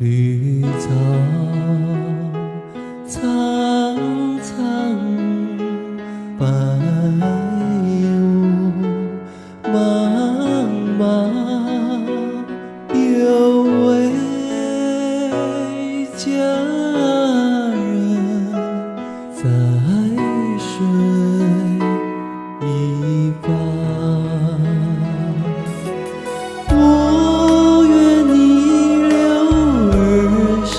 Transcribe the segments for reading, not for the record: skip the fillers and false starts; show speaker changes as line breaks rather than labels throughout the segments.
绿草苍苍，白雾茫茫，有位佳人在水一方。我愿逆流而上，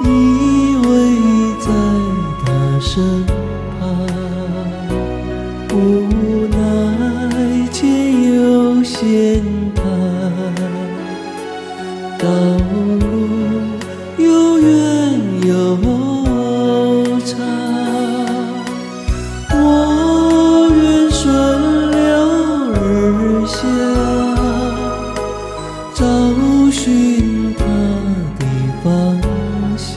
依偎在他身旁，无奈间有险滩，道路又远又长，我愿顺流而下，找寻他的方向，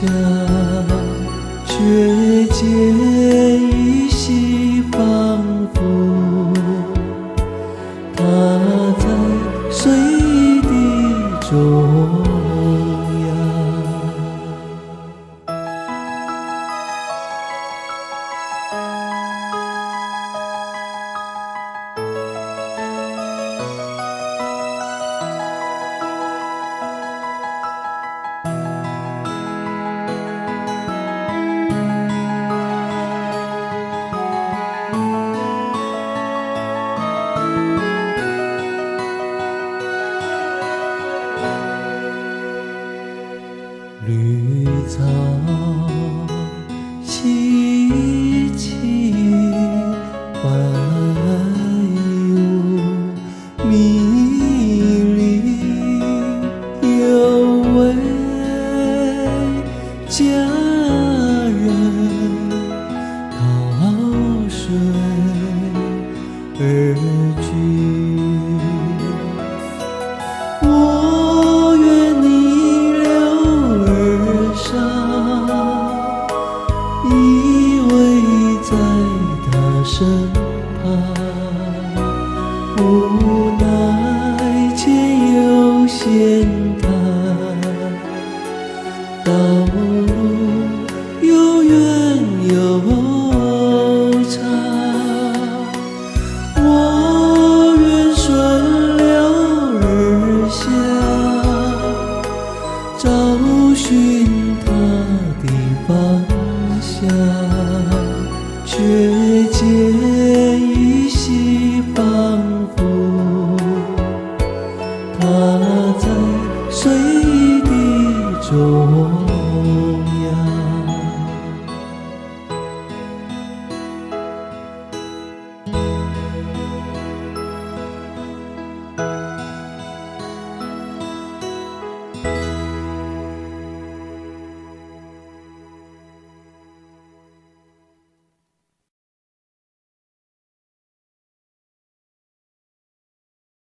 却见依稀仿佛他在水的中央。绿草萋萋，白雾迷离，有位佳人靠水而居。我愿逆流而上，依偎在他身旁，无奈间有险滩，道路又远又长，我愿顺流而下，找寻他的方向，却见依稀仿佛他在水的中央。